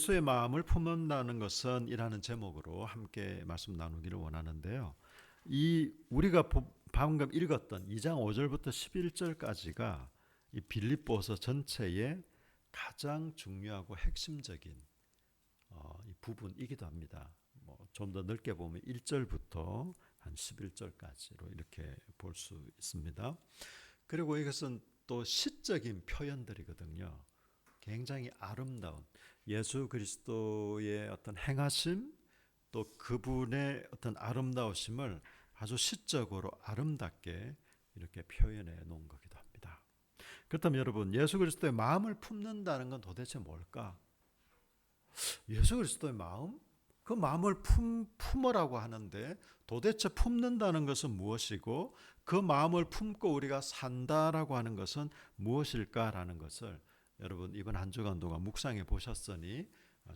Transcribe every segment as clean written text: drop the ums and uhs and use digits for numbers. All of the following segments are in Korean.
예수의 마음을 품는다는 것은 이라는 제목으로 함께 말씀 나누기를 원하는데요. 이 우리가 방금 읽었던 2장 5절부터 11절까지가 이 빌립보서 전체의 가장 중요하고 핵심적인 이 부분이기도 합니다. 좀 더 넓게 보면 1절부터 한 11절까지로 이렇게 볼 수 있습니다. 그리고 이것은 또 시적인 표현들이거든요. 굉장히 아름다운 예수 그리스도의 어떤 행하심, 또 그분의 어떤 아름다우심을 아주 시적으로 아름답게 이렇게 표현해 놓은 거기도 합니다. 그렇다면 여러분, 예수 그리스도의 마음을 품는다는 건 도대체 뭘까? 예수 그리스도의 마음? 그 마음을 품으라고 하는데 도대체 품는다는 것은 무엇이고 그 마음을 품고 우리가 산다라고 하는 것은 무엇일까라는 것을 여러분 이번 한 주간 동안 묵상해 보셨으니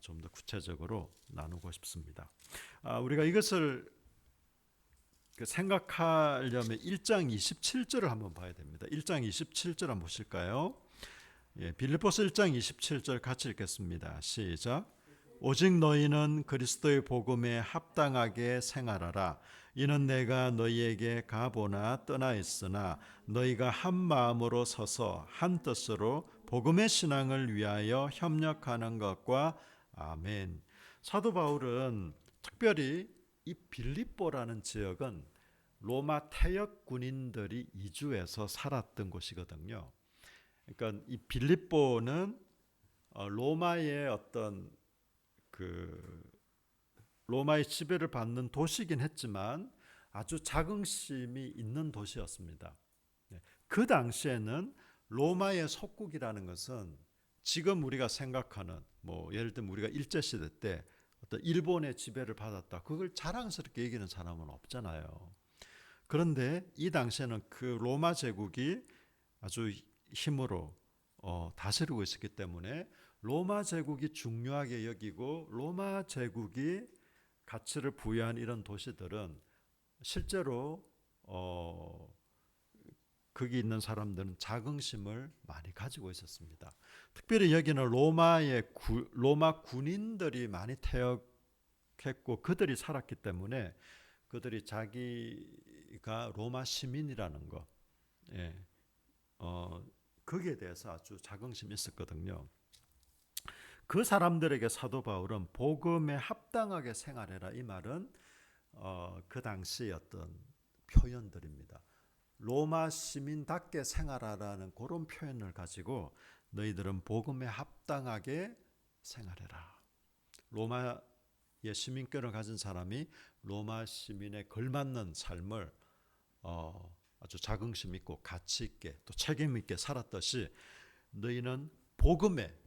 좀 더 구체적으로 나누고 싶습니다. 우리가 이것을 생각하려면 1장 27절을 한번 봐야 됩니다. 1장 27절 한번 보실까요? 빌립보서 1장 27절 같이 읽겠습니다. 시작. 오직 너희는 그리스도의 복음에 합당하게 생활하라. 이는 내가 너희에게 가보나 떠나 있으나 너희가 한 마음으로 서서 한 뜻으로 복음의 신앙을 위하여 협력하는 것과 아멘. 사도 바울은 특별히 이 빌립보라는 지역은 로마 태역 군인들이 이주해서 살았던 곳이거든요. 그러니까 이 빌립보는 로마의 어떤 로마의 지배를 받는 도시이긴 했지만 아주 자긍심이 있는 도시였습니다. 그 당시에는 로마의 속국이라는 것은 지금 우리가 생각하는 예를 들면 우리가 일제시대 때 어떤 일본의 지배를 받았다, 그걸 자랑스럽게 얘기하는 사람은 없잖아요. 그런데 이 당시에는 그 로마 제국이 아주 힘으로 다스리고 있었기 때문에 로마 제국이 중요하게 여기고 로마 제국이 가치를 부여한 이런 도시들은 실제로 거기 있는 사람들은 자긍심을 많이 가지고 있었습니다. 특별히 여기는 로마 군인들이 많이 퇴역했고 그들이 살았기 때문에 그들이 자기가 로마 시민이라는 거, 거기에 대해서 아주 자긍심이 있었거든요. 그 사람들에게 사도 바울은 복음에 합당하게 생활해라, 이 말은 그 당시의 어떤 표현들입니다. 로마 시민답게 생활하라는 그런 표현을 가지고 너희들은 복음에 합당하게 생활해라. 로마의 시민권을 가진 사람이 로마 시민에 걸맞는 삶을 아주 자긍심 있고 가치 있게 또 책임 있게 살았듯이 너희는 복음에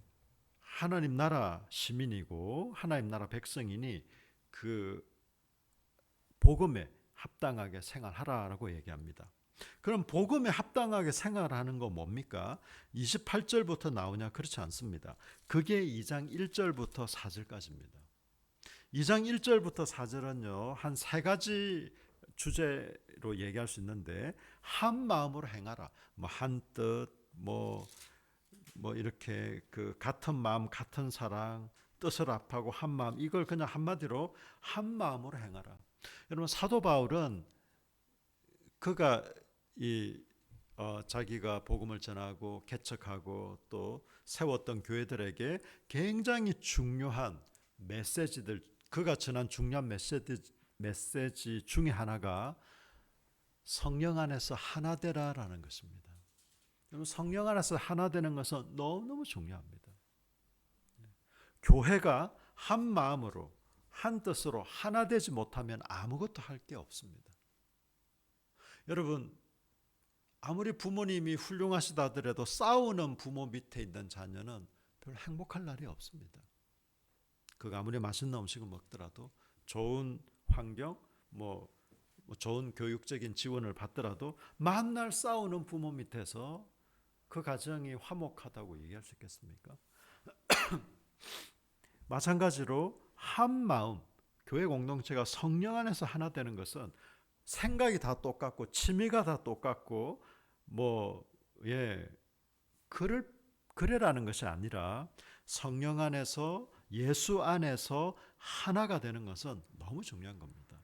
하나님 나라 시민이고 하나님 나라 백성이니 그 복음에 합당하게 생활하라라고 얘기합니다. 그럼 복음에 합당하게 생활하는 거 뭡니까? 28절부터 나오냐? 그렇지 않습니다. 그게 2장 1절부터 4절까지입니다. 2장 1절부터 4절은요, 한 세 가지 주제로 얘기할 수 있는데, 한 마음으로 행하라. 한 뜻, 이렇게 그 같은 마음, 같은 사랑, 뜻을 합하고 한 마음, 이걸 그냥 한마디로 한 마음으로 행하라. 여러분, 사도 바울은 그가 자기가 복음을 전하고 개척하고 또 세웠던 교회들에게 굉장히 중요한 메시지들, 그가 전한 중요한 메시지 중에 하나가 성령 안에서 하나 되라라는 것입니다. 여러분, 성령 안에서 하나 되는 것은 너무너무 중요합니다. 교회가 한 마음으로 한 뜻으로 하나 되지 못하면 아무것도 할 게 없습니다. 여러분, 아무리 부모님이 훌륭하시다 하더라도 싸우는 부모 밑에 있는 자녀는 별로 행복할 날이 없습니다. 그가 아무리 맛있는 음식을 먹더라도 좋은 환경, 좋은 교육적인 지원을 받더라도 만날 싸우는 부모 밑에서 그 가정이 화목하다고 얘기할 수 있겠습니까? 마찬가지로 한 마음, 교회 공동체가 성령 안에서 하나 되는 것은 생각이 다 똑같고 취미가 다 똑같고 그래라는 것이 아니라 성령 안에서 예수 안에서 하나가 되는 것은 너무 중요한 겁니다.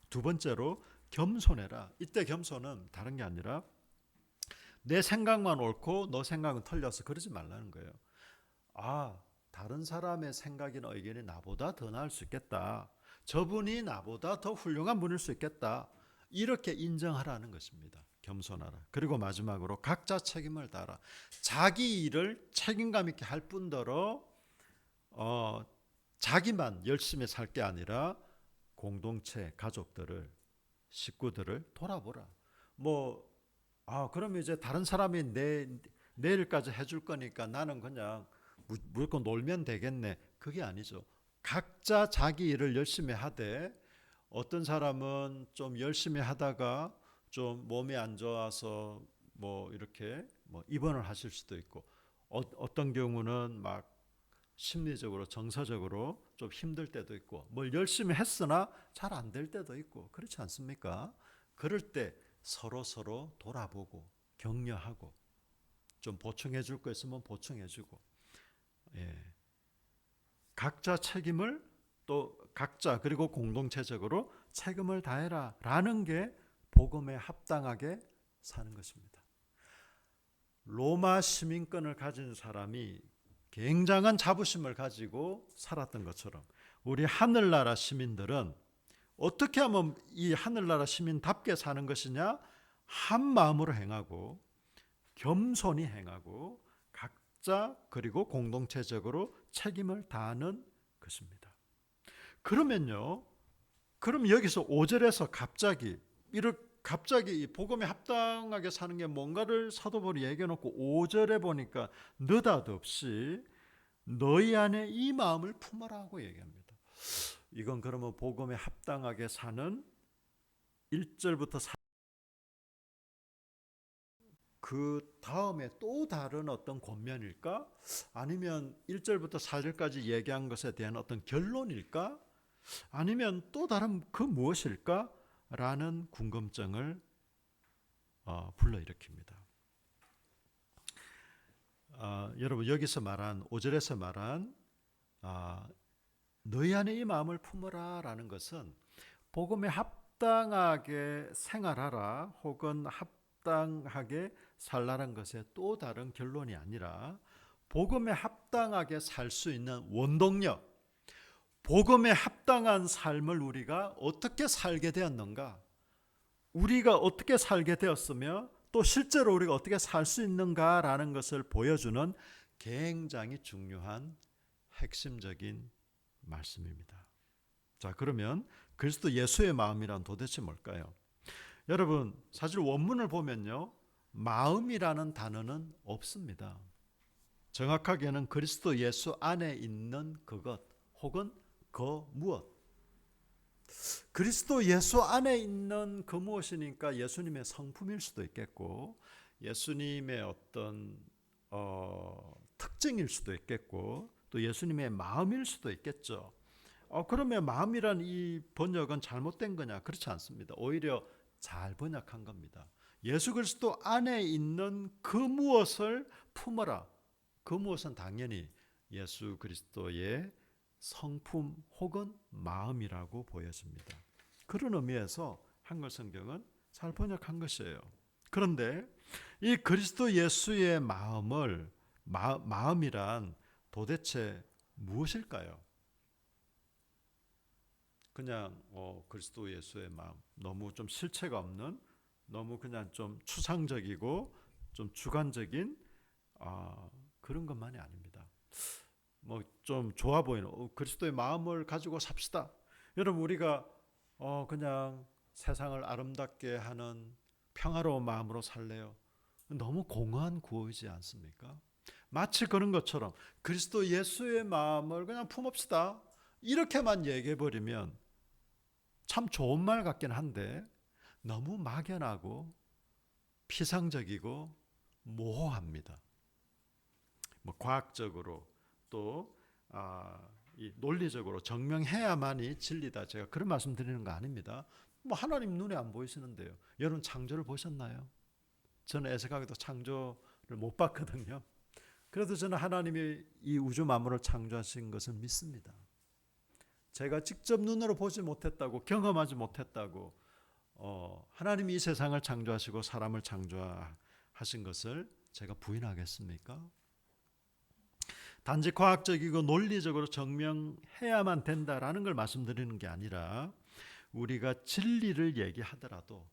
두 번째로 겸손해라. 이때 겸손은 다른 게 아니라 내 생각만 옳고 너 생각은 틀려서 그러지 말라는 거예요. 아, 다른 사람의 생각이나 의견이 나보다 더 나을 수 있겠다. 저분이 나보다 더 훌륭한 분일 수 있겠다. 이렇게 인정하라는 것입니다. 겸손하라. 그리고 마지막으로 각자 책임을 다하라. 자기 일을 책임감 있게 할 뿐더러 자기만 열심히 살 게 아니라 공동체, 가족들을, 식구들을 돌아보라. 그러면 이제 다른 사람이 내일까지 해줄 거니까 나는 그냥 무조건 놀면 되겠네. 그게 아니죠. 각자 자기 일을 열심히 하되 어떤 사람은 좀 열심히 하다가 좀 몸이 안 좋아서 이렇게 입원을 하실 수도 있고 어떤 경우는 막 심리적으로 정서적으로 좀 힘들 때도 있고 뭘 열심히 했으나 잘 안 될 때도 있고 그렇지 않습니까? 그럴 때 서로 돌아보고 격려하고 좀 보충해 줄 거 있으면 보충해 주고 각자 책임을 또 각자 그리고 공동체적으로 책임을 다해라 라는 게 복음에 합당하게 사는 것입니다. 로마 시민권을 가진 사람이 굉장한 자부심을 가지고 살았던 것처럼 우리 하늘나라 시민들은 어떻게 하면 이 하늘나라 시민답게 사는 것이냐? 한 마음으로 행하고 겸손히 행하고 각자 그리고 공동체적으로 책임을 다하는 것입니다. 그럼 여기서 5절에서 갑자기 이 복음에 합당하게 사는 게 뭔가를 사도 바울이 얘기해 놓고 5절에 보니까 느닷없이 너희 안에 이 마음을 품어라 하고 얘기합니다. 이건 그러면 복음에 합당하게 사는 1절부터 4절 그 다음에 또 다른 어떤 권면일까? 아니면 1절부터 4절까지 얘기한 것에 대한 어떤 결론일까? 아니면 또 다른 그 무엇일까? 라는 궁금증을 불러일으킵니다. 여러분 여기서 말한 5절에서 말한 너희 안에 이 마음을 품어라 라는 것은 복음에 합당하게 생활하라 혹은 합당하게 살라는 것의 또 다른 결론이 아니라 복음에 합당하게 살 수 있는 원동력, 복음에 합당한 삶을 우리가 어떻게 살게 되었는가, 우리가 어떻게 살게 되었으며 또 실제로 우리가 어떻게 살 수 있는가라는 것을 보여주는 굉장히 중요한 핵심적인 말씀입니다. 자, 그러면 그리스도 예수의 마음이란 도대체 뭘까요? 여러분, 사실 원문을 보면요, 마음이라는 단어는 없습니다. 정확하게는 그리스도 예수 안에 있는 그것 혹은 그 무엇. 그리스도 예수 안에 있는 그 무엇이니까 예수님의 성품일 수도 있겠고 예수님의 어떤 특징일 수도 있겠고 또 예수님의 마음일 수도 있겠죠. 그러면 마음이란 이 번역은 잘못된 거냐? 그렇지 않습니다. 오히려 잘 번역한 겁니다. 예수 그리스도 안에 있는 그 무엇을 품어라. 그 무엇은 당연히 예수 그리스도의 성품 혹은 마음이라고 보여집니다. 그런 의미에서 한글 성경은 잘 번역한 것이에요. 그런데 이 그리스도 예수의 마음이란 도대체 무엇일까요? 그냥 그리스도 예수의 마음, 너무 좀 실체가 없는, 너무 그냥 좀 추상적이고 좀 주관적인 그런 것만이 아닙니다. 좀 좋아 보이는 그리스도의 마음을 가지고 삽시다. 여러분 우리가 그냥 세상을 아름답게 하는 평화로운 마음으로 살래요. 너무 공허한 구호이지 않습니까? 마치 그런 것처럼 그리스도 예수의 마음을 그냥 품읍시다. 이렇게만 얘기해 버리면 참 좋은 말 같긴 한데 너무 막연하고 피상적이고 모호합니다. 과학적으로 또 이 논리적으로 증명해야만이 진리다. 제가 그런 말씀 드리는 거 아닙니다. 하나님 눈에 안 보이시는데요. 여러분 창조를 보셨나요? 저는 애석하게도 창조를 못 봤거든요. 그래도 저는 하나님이 이 우주 만물을 창조하신 것을 믿습니다. 제가 직접 눈으로 보지 못했다고, 경험하지 못했다고, 하나님이 이 세상을 창조하시고 사람을 창조하신 것을 제가 부인하겠습니까? 단지 과학적이고 논리적으로 증명해야만 된다라는 걸 말씀드리는 게 아니라, 우리가 진리를 얘기하더라도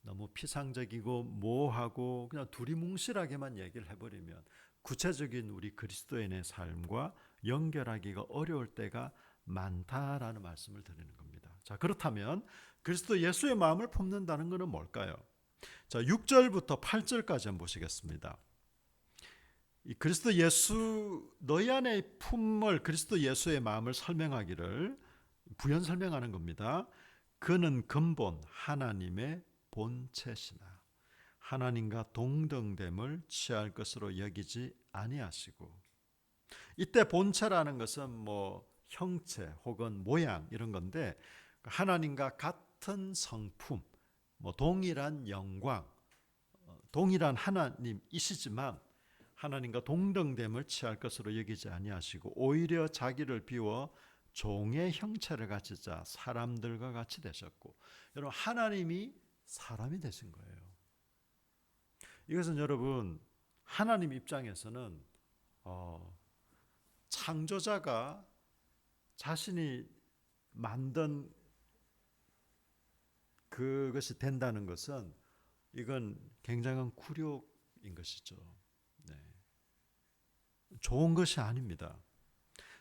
너무 피상적이고 모호하고 그냥 두리뭉실하게만 얘기를 해버리면 구체적인 우리 그리스도인의 삶과 연결하기가 어려울 때가 많다라는 말씀을 드리는 겁니다. 자, 그렇다면 그리스도 예수의 마음을 품는다는 것은 뭘까요? 자, 6절부터 8절까지 한번 보시겠습니다. 이 그리스도 예수, 너희 안에 품을 그리스도 예수의 마음을 설명하기를 부연 설명하는 겁니다. 그는 근본 하나님의 본체시나 하나님과 동등됨을 취할 것으로 여기지 아니하시고, 이때 본체라는 것은 뭐 형체 혹은 모양 이런 건데, 하나님과 같은 성품, 뭐 동일한 영광, 동일한 하나님이시지만 하나님과 동등됨을 취할 것으로 여기지 아니하시고 오히려 자기를 비워 종의 형체를 가지자 사람들과 같이 되셨고, 여러분 하나님이 사람이 되신 거예요. 이것은 여러분 하나님 입장에서는 창조자가 자신이 만든 그것이 된다는 것은 이건 굉장한 굴욕인 것이죠. 네. 좋은 것이 아닙니다.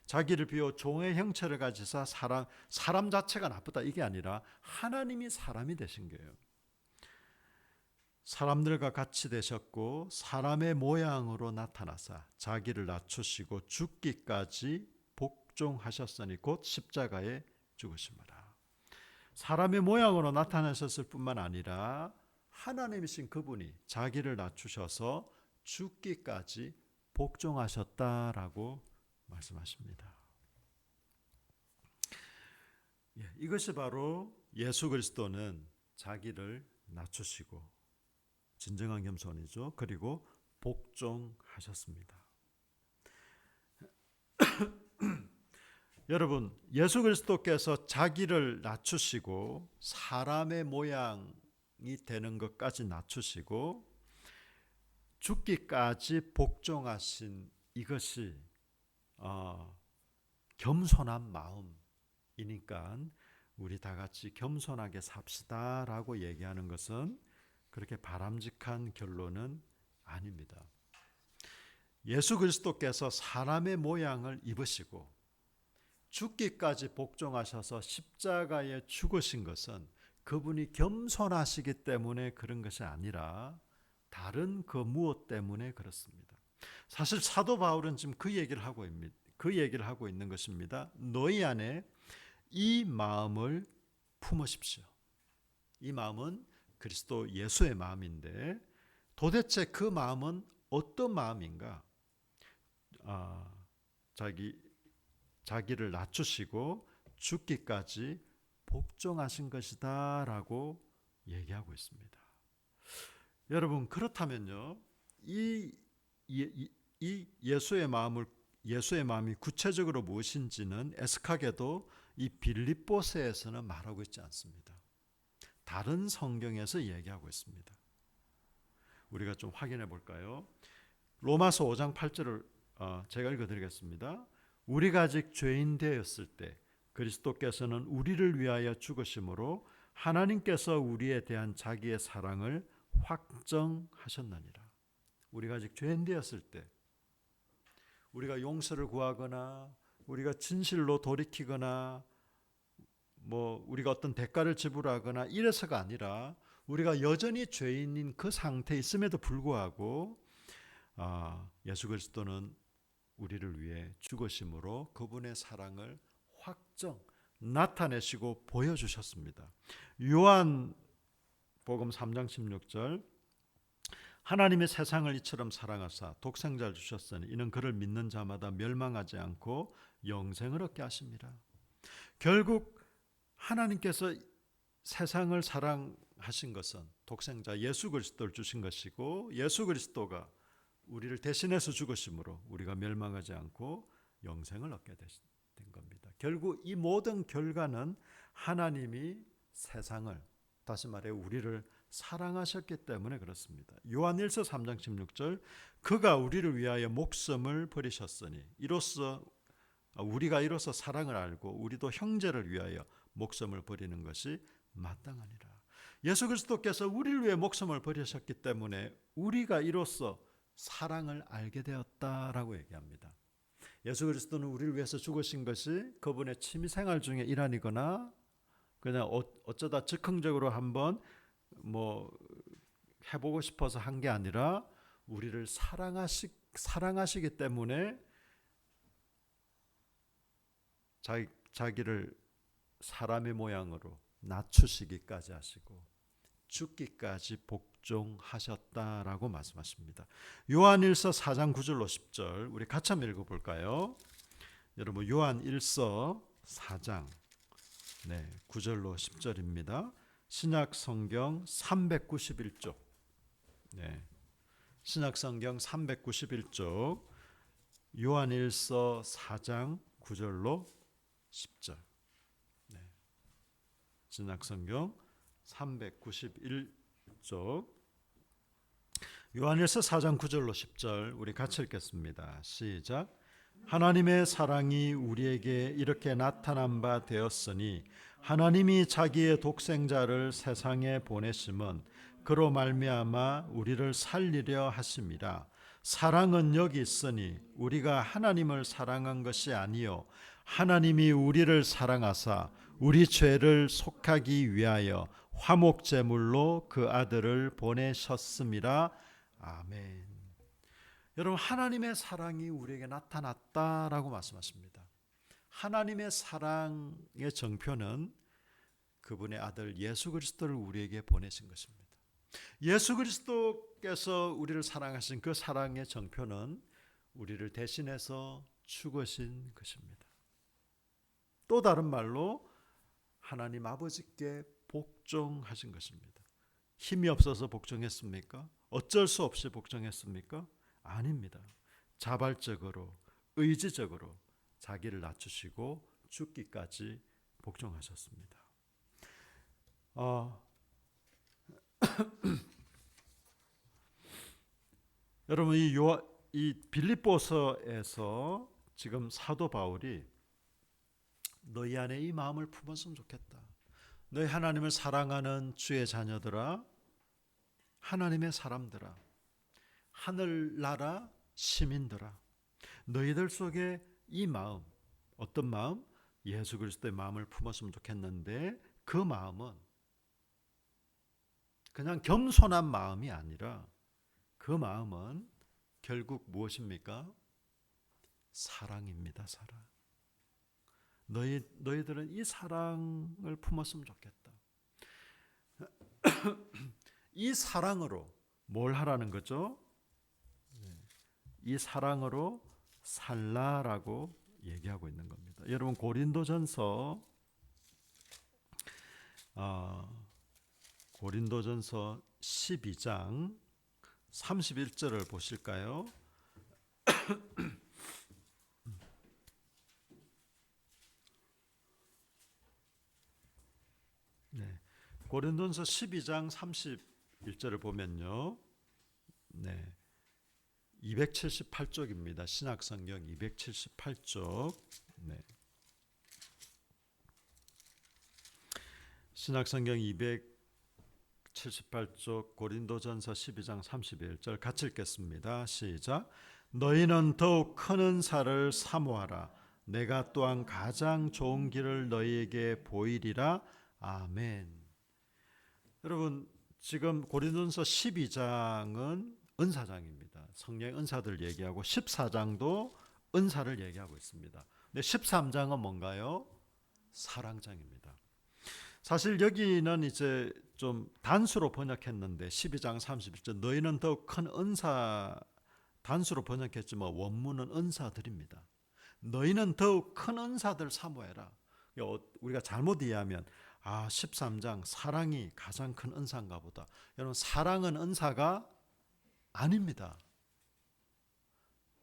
자기를 비워 종의 형체를 가지사 사람 자체가 나쁘다 이게 아니라 하나님이 사람이 되신 거예요. 사람들과 같이 되셨고 사람의 모양으로 나타나사 자기를 낮추시고 죽기까지 복종하셨으니 곧 십자가에 죽으심이라. 사람의 모양으로 나타나셨을 뿐만 아니라 하나님이신 그분이 자기를 낮추셔서 죽기까지 복종하셨다라고 말씀하십니다. 이것이 바로 예수 그리스도는 자기를 낮추시고 진정한 겸손이죠. 그리고 복종하셨습니다. 여러분, 예수 그리스도께서 자기를 낮추시고 사람의 모양이 되는 것까지 낮추시고 죽기까지 복종하신 이것이 겸손한 마음이니까 우리 다 같이 겸손하게 삽시다라고 얘기하는 것은 그렇게 바람직한 결론은 아닙니다. 예수 그리스도께서 사람의 모양을 입으시고 죽기까지 복종하셔서 십자가에 죽으신 것은 그분이 겸손하시기 때문에 그런 것이 아니라 다른 그 무엇 때문에 그렇습니다. 사실 사도 바울은 지금 그 얘기를 하고 있는 것입니다. 너희 안에 이 마음을 품으십시오. 이 마음은 그리스도 예수의 마음인데 도대체 그 마음은 어떤 마음인가? 자기를 낮추시고 죽기까지 복종하신 것이다 라고 얘기하고 있습니다. 여러분, 그렇다면요, 이 예수의 마음이 구체적으로 무엇인지는 애석하게도 이 빌립보서에서는 말하고 있지 않습니다. 다른 성경에서 얘기하고 있습니다. 우리가 좀 확인해 볼까요? 로마서 5장 8절을 제가 읽어드리겠습니다. 우리가 아직 죄인 되었을 때 그리스도께서는 우리를 위하여 죽으심으로 하나님께서 우리에 대한 자기의 사랑을 확정하셨느니라. 우리가 아직 죄인 되었을 때, 우리가 용서를 구하거나 우리가 진실로 돌이키거나 우리가 어떤 대가를 지불하거나 이래서가 아니라 우리가 여전히 죄인인 그 상태에 있음에도 불구하고 예수 그리스도는 우리를 위해 죽으심으로 그분의 사랑을 나타내시고 보여주셨습니다. 요한복음 3장 16절, 하나님의 세상을 이처럼 사랑하사 독생자를 주셨으니 이는 그를 믿는 자마다 멸망하지 않고 영생을 얻게 하십니다. 결국 하나님께서 세상을 사랑하신 것은 독생자 예수 그리스도를 주신 것이고 예수 그리스도가 우리를 대신해서 죽으심으로 우리가 멸망하지 않고 영생을 얻게 된 겁니다. 결국 이 모든 결과는 하나님이 세상을, 다시 말해 우리를 사랑하셨기 때문에 그렇습니다. 요한일서 3장 16절, 그가 우리를 위하여 목숨을 버리셨으니 우리가 이로써 사랑을 알고 우리도 형제를 위하여 목숨을 버리는 것이 마땅하니라. 예수 그리스도께서 우리를 위해 목숨을 버리셨기 때문에 우리가 이로써 사랑을 알게 되었다라고 얘기합니다. 예수 그리스도는 우리를 위해서 죽으신 것이 그분의 취미생활 중에 일환이거나 그냥 어쩌다 즉흥적으로 한번 해보고 싶어서 한 게 아니라 우리를 사랑하시기 때문에 자기를 사람의 모양으로 낮추시기까지 하시고 죽기까지 복종하셨다라고 말씀하십니다. 요한일서 4장 9절로 10절 우리 같이 한번 읽어볼까요? 여러분 요한일서 4장 9절로 10절입니다. 신약성경 391쪽, 신약성경 391쪽 요한일서 4장 9절로 10절. 신약성경 391쪽 요한일서 4장 9절로 10절 우리 같이 읽겠습니다. 시작. 하나님의 사랑이 우리에게 이렇게 나타난 바 되었으니 하나님이 자기의 독생자를 세상에 보내심은 그로 말미암아 우리를 살리려 하심이라. 사랑은 여기 있으니 우리가 하나님을 사랑한 것이 아니요 하나님이 우리를 사랑하사 우리 죄를 속하기 위하여 화목제물로 그 아들을 보내셨음이라. 아멘. 여러분 하나님의 사랑이 우리에게 나타났다라고 말씀하십니다. 하나님의 사랑의 정표는 그분의 아들 예수 그리스도를 우리에게 보내신 것입니다. 예수 그리스도께서 우리를 사랑하신 그 사랑의 정표는 우리를 대신해서 죽으신 것입니다. 또 다른 말로 하나님 아버지께 복종하신 것입니다. 힘이 없어서 복종했습니까? 어쩔 수 없이 복종했습니까? 아닙니다. 자발적으로 의지적으로 자기를 낮추시고 죽기까지 복종하셨습니다. 여러분 이 빌립보서에서 지금 사도 바울이 너희 안에 이 마음을 품었으면 좋겠다. 너희 하나님을 사랑하는 주의 자녀들아, 하나님의 사람들아, 하늘나라 시민들아, 너희들 속에 이 마음, 어떤 마음? 예수 그리스도의 마음을 품었으면 좋겠는데 그 마음은 그냥 겸손한 마음이 아니라 그 마음은 결국 무엇입니까? 사랑입니다. 사랑. 너희들은 이 사랑을 품었으면 좋겠다. 이 사랑으로 뭘 하라는 거죠? 이 사랑으로 살라라고 얘기하고 있는 겁니다. 여러분 고린도전서 12장 31절을 보실까요? 고린도전서 12장 31절을 보면요. 278쪽입니다. 신약성경 278쪽. 신약성경 278쪽 고린도전서 12장 31절 같이 읽겠습니다. 시작. 너희는 더욱 큰 은사를 사모하라. 내가 또한 가장 좋은 길을 너희에게 보이리라. 아멘. 여러분 지금 고린도전서 12장은 은사장입니다. 성령의 은사들 얘기하고 14장도 은사를 얘기하고 있습니다. 근데 13장은 뭔가요? 사랑장입니다. 사실 여기는 이제 좀 단수로 번역했는데 12장 31절 너희는 더욱 큰 은사, 단수로 번역했지만 원문은 은사들입니다. 너희는 더욱 큰 은사들 사모해라. 우리가 잘못 이해하면 13장 사랑이 가장 큰 은사인가 보다. 여러분 사랑은 은사가 아닙니다.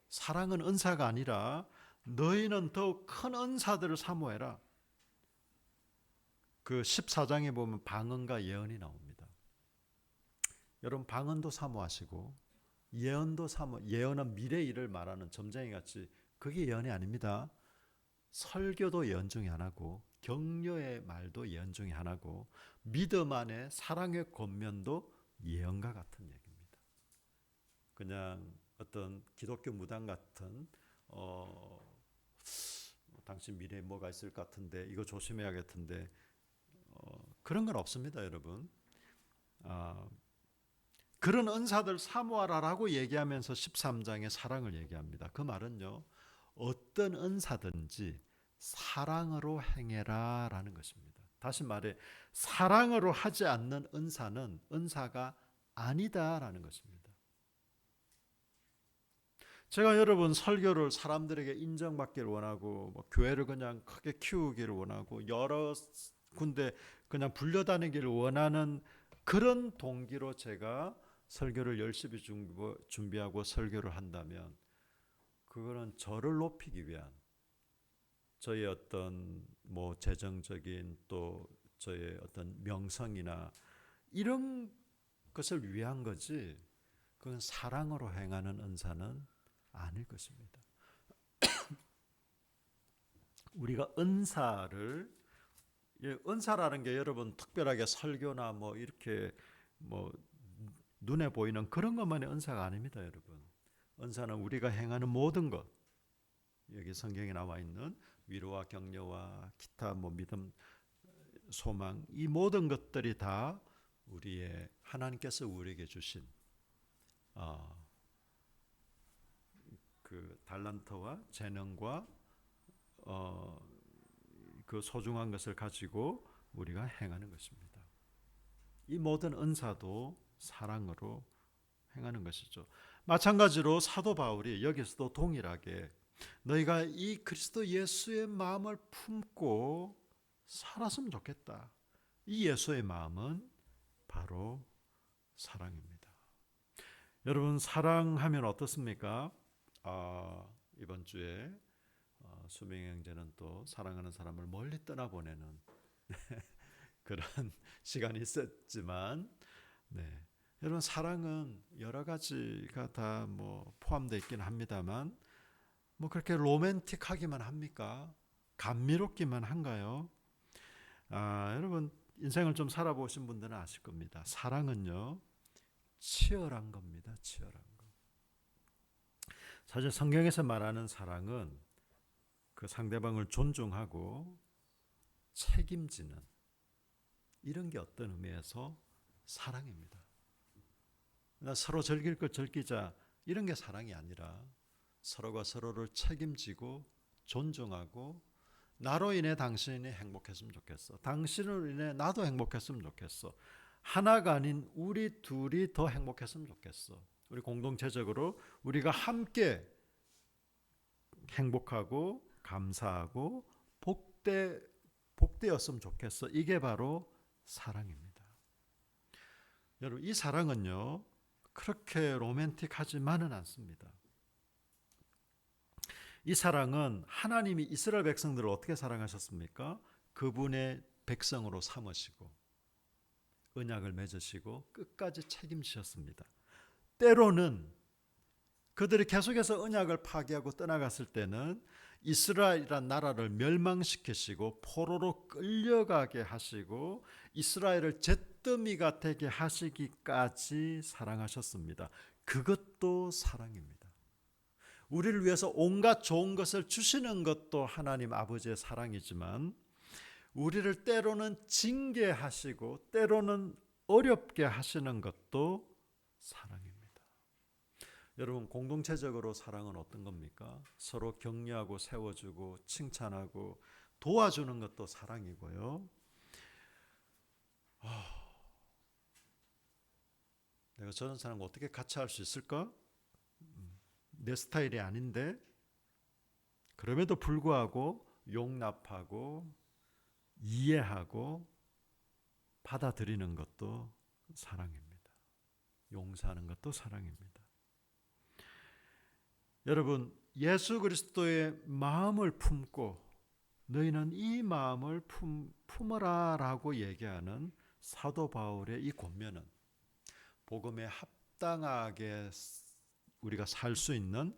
사랑은 은사가 아니라 너희는 더욱 큰 은사들을 사모해라. 그 14장에 보면 방언과 예언이 나옵니다. 여러분 방언도 사모하시고 예언도 예언은 미래 일을 말하는 점쟁이 같이 그게 예언이 아닙니다. 설교도 예언 중에 하나고 격려의 말도 예언 중에 하나고 믿음 안에 사랑의 권면도 예언과 같은 얘기입니다. 그냥 어떤 기독교 무당 같은 당신 미래에 뭐가 있을 것 같은데 이거 조심해야겠던데 그런 건 없습니다, 여러분. 그런 은사들 사모하라라고 얘기하면서 13장에 사랑을 얘기합니다. 그 말은요, 어떤 은사든지 사랑으로 행해라라는 것입니다. 다시 말해 사랑으로 하지 않는 은사는 은사가 아니다라는 것입니다. 제가 여러분 설교를 사람들에게 인정받기를 원하고 교회를 그냥 크게 키우기를 원하고 여러 군데 그냥 불려다니기를 원하는 그런 동기로 제가 설교를 열심히 준비하고 설교를 한다면 그거는 저를 높이기 위한 저의 어떤 재정적인 또 저의 어떤 명성이나 이런 것을 위한 거지 그건 사랑으로 행하는 은사는 아닐 것입니다. 우리가 은사라는 게 여러분 특별하게 설교나 이렇게 눈에 보이는 그런 것만이 은사가 아닙니다, 여러분. 은사는 우리가 행하는 모든 것, 여기 성경에 나와 있는 위로와 격려와 기타 믿음, 소망, 이 모든 것들이 다 우리의 하나님께서 우리에게 주신 그 달란트와 재능과 그 소중한 것을 가지고 우리가 행하는 것입니다. 이 모든 은사도 사랑으로 행하는 것이죠. 마찬가지로 사도 바울이 여기서도 동일하게 너희가 이 그리스도 예수의 마음을 품고 살았으면 좋겠다. 이 예수의 마음은 바로 사랑입니다. 여러분 사랑하면 어떻습니까? 이번 주에 수명형제는 또 사랑하는 사람을 멀리 떠나보내는 그런 시간이 있었지만 여러분 사랑은 여러 가지가 다 포함되어 있긴 합니다만 그렇게 로맨틱하기만 합니까? 감미롭기만 한가요? 여러분 인생을 좀 살아보신 분들은 아실 겁니다. 사랑은요 치열한 겁니다. 치열한 거. 사실 성경에서 말하는 사랑은 그 상대방을 존중하고 책임지는 이런 게 어떤 의미에서 사랑입니다. 서로 즐길 것 즐기자 이런 게 사랑이 아니라 서로가 서로를 책임지고 존중하고 나로 인해 당신이 행복했으면 좋겠어. 당신으로 인해 나도 행복했으면 좋겠어. 하나가 아닌 우리 둘이 더 행복했으면 좋겠어. 우리 공동체적으로 우리가 함께 행복하고 감사하고 복되었으면 좋겠어. 이게 바로 사랑입니다. 여러분 이 사랑은요 그렇게 로맨틱하지만은 않습니다. 이 사랑은 하나님이 이스라엘 백성들을 어떻게 사랑하셨습니까? 그분의 백성으로 삼으시고 언약을 맺으시고 끝까지 책임지셨습니다. 때로는 그들이 계속해서 언약을 파기하고 떠나갔을 때는 이스라엘이란 나라를 멸망시키시고 포로로 끌려가게 하시고 이스라엘을 잿더미가 되게 하시기까지 사랑하셨습니다. 그것도 사랑입니다. 우리를 위해서 온갖 좋은 것을 주시는 것도 하나님 아버지의 사랑이지만 우리를 때로는 징계하시고 때로는 어렵게 하시는 것도 사랑입니다. 여러분 공동체적으로 사랑은 어떤 겁니까? 서로 격려하고 세워주고 칭찬하고 도와주는 것도 사랑이고요. 내가 저런 사람과 어떻게 같이 할 수 있을까? 내 스타일이 아닌데 그럼에도 불구하고 용납하고 이해하고 받아들이는 것도 사랑입니다. 용서하는 것도 사랑입니다. 여러분, 예수 그리스도의 마음을 품고 너희는 이 마음을 품어라라고 얘기하는 사도 바울의 이 권면은 복음에 합당하게 우리가 살 수 있는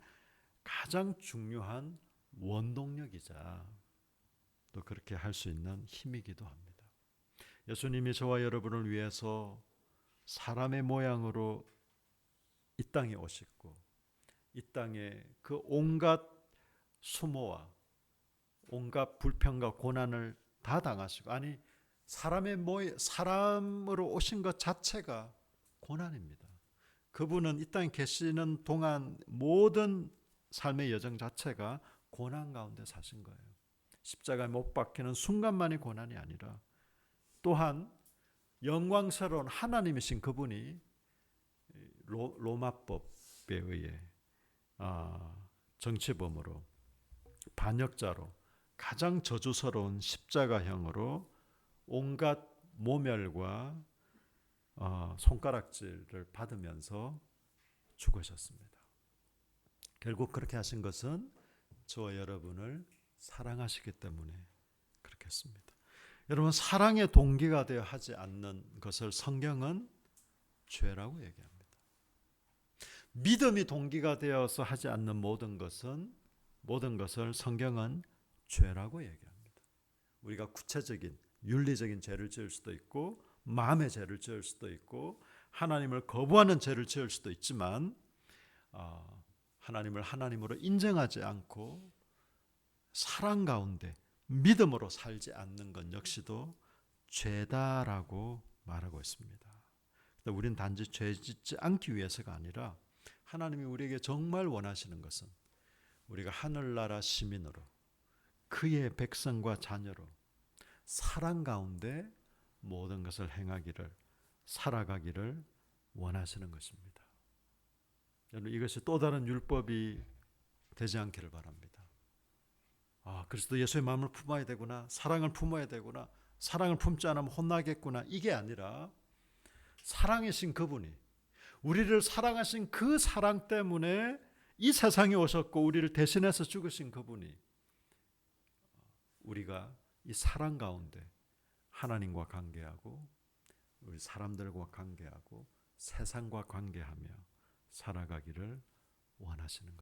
가장 중요한 원동력이자 또 그렇게 할 수 있는 힘이기도 합니다. 예수님이 저와 여러분을 위해서 사람의 모양으로 이 땅에 오셨고 이 땅에 그 온갖 수모와 온갖 불평과 고난을 다 당하시고, 아니 사람으로 오신 것 자체가 고난입니다. 그분은 이 땅에 계시는 동안 모든 삶의 여정 자체가 고난 가운데 사신 거예요. 십자가에 못 박히는 순간만이 고난이 아니라 또한 영광스러운 하나님이신 그분이 로마법에 의해 정치범으로 반역자로 가장 저주스러운 십자가형으로 온갖 모멸과 손가락질을 받으면서 죽으셨습니다. 결국 그렇게 하신 것은 저와 여러분을 사랑하시기 때문에 그렇게 했습니다. 여러분, 사랑의 동기가 되어 하지 않는 것을 성경은 죄라고 얘기합니다. 믿음이 동기가 되어서 하지 않는 모든 것을 성경은 죄라고 얘기합니다. 우리가 구체적인 윤리적인 죄를 지을 수도 있고 마음의 죄를 지을 수도 있고 하나님을 거부하는 죄를 지을 수도 있지만 하나님을 하나님으로 인정하지 않고 사랑 가운데 믿음으로 살지 않는 것 역시도 죄다라고 말하고 있습니다. 우리는 단지 죄 짓지 않기 위해서가 아니라 하나님이 우리에게 정말 원하시는 것은 우리가 하늘나라 시민으로 그의 백성과 자녀로 사랑 가운데 모든 것을 행하기를, 살아가기를 원하시는 것입니다. 여러분, 이것이 또 다른 율법이 되지 않기를 바랍니다. 그리스도 예수의 마음을 품어야 되구나, 사랑을 품어야 되구나, 사랑을 품지 않으면 혼나겠구나, 이게 아니라 사랑이신 그분이, 우리를 사랑하신 그 사랑 때문에 이 세상에 오셨고 우리를 대신해서 죽으신 그분이 우리가 이 사랑 가운데 하나님과 관계하고 우리 사람들과 관계하고 세상과 관계하며 살아가기를 원하시는 것.